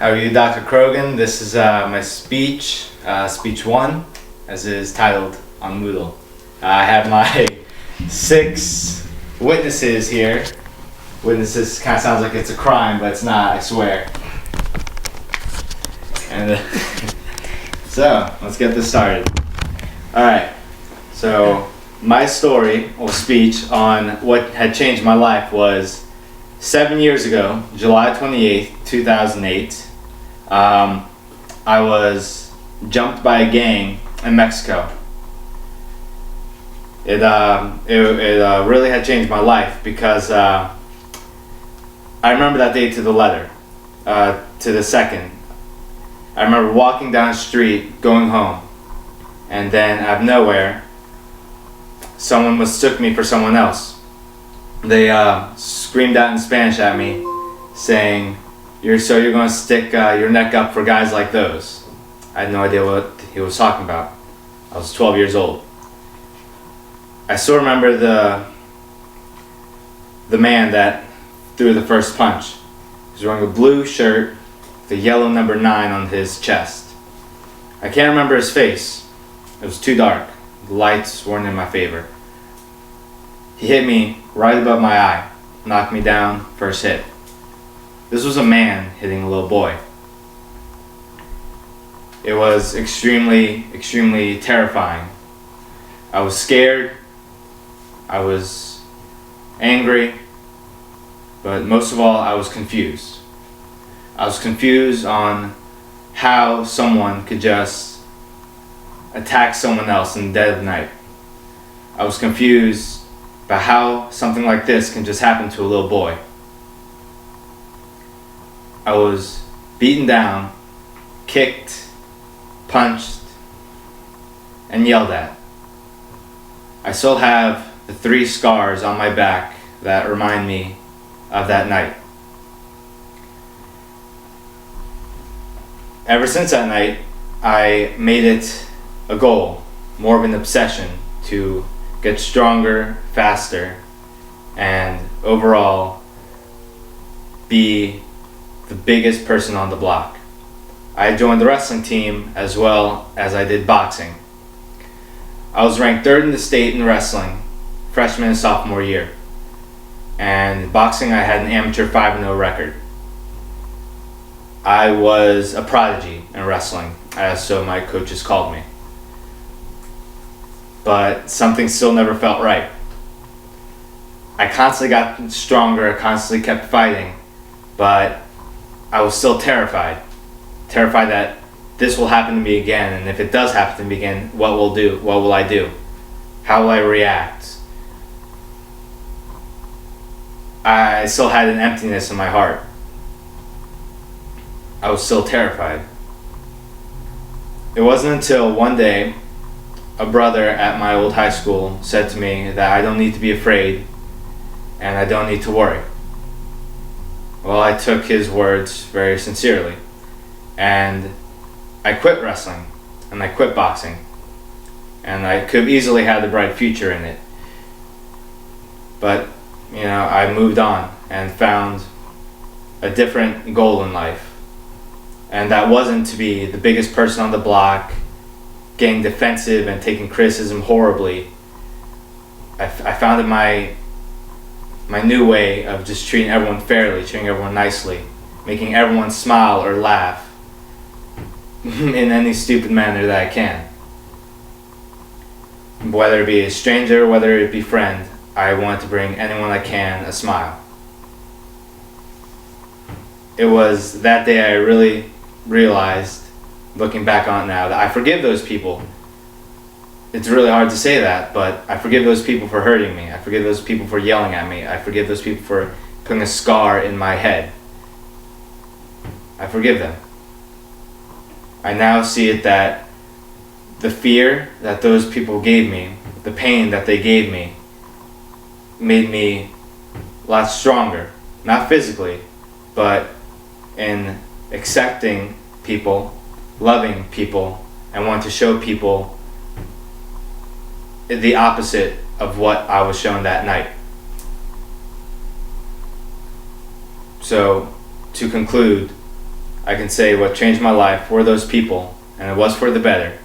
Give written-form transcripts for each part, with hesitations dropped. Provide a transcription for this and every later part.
How are you, Dr. Krogan? This is my speech, speech 1, as it is titled on Moodle. I have my 6 witnesses here. Witnesses kind of sounds like it's a crime, but it's not, I swear. And so, let's get this started. Alright, so my story or speech on what had changed my life was 7 years ago, July 28th, 2008. I was jumped by a gang in Mexico. It really had changed my life because I remember that day to the letter, to the second. I remember walking down the street, going home, and then out of nowhere, someone mistook me for someone else. They screamed out in Spanish at me, saying, you're going to stick your neck up for guys like those. I had no idea what he was talking about. I was 12 years old. I still remember the man that threw the first punch. He was wearing a blue shirt with a yellow number 9 on his chest. I can't remember his face. It was too dark. The lights weren't in my favor. He hit me right above my eye, knocked me down, first hit. This was a man hitting a little boy. It was extremely, extremely terrifying. I was scared. I was angry. But most of all, I was confused. I was confused on how someone could just attack someone else in the dead of night. I was confused about how something like this can just happen to a little boy. I was beaten down, kicked, punched, and yelled at. I still have the 3 scars on my back that remind me of that night. Ever since that night, I made it a goal, more of an obsession, to get stronger, faster, and overall be the biggest person on the block. I joined the wrestling team as well as I did boxing. I was ranked 3rd in the state in wrestling, freshman and sophomore year. And in boxing, I had an amateur 5-0 record. I was a prodigy in wrestling, as so my coaches called me. But something still never felt right. I constantly got stronger, I constantly kept fighting, but I was still terrified. Terrified that this will happen to me again, and if it does happen to me again, what will I do? How will I react? I still had an emptiness in my heart. I was still terrified. It wasn't until one day a brother at my old high school said to me that I don't need to be afraid and I don't need to worry. Well, I took his words very sincerely, and I quit wrestling, and I quit boxing, and I could have easily had a bright future in it. But, I moved on and found a different goal in life, and that wasn't to be the biggest person on the block, getting defensive and taking criticism horribly. I found my new way of just treating everyone fairly, treating everyone nicely, making everyone smile or laugh in any stupid manner that I can. Whether it be a stranger, whether it be friend, I want to bring anyone I can a smile. It was that day I really realized, looking back on it now, that I forgive those people. It's really hard to say that, but I forgive those people for hurting me. I forgive those people for yelling at me. I forgive those people for putting a scar in my head. I forgive them. I now see it that the fear that those people gave me, the pain that they gave me, made me a lot stronger. Not physically, but in accepting people, loving people, and wanting to show people the opposite of what I was shown that night. So, to conclude, I can say what changed my life were those people, and it was for the better.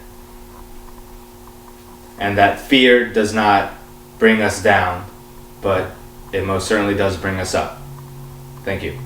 And that fear does not bring us down, but it most certainly does bring us up. Thank you.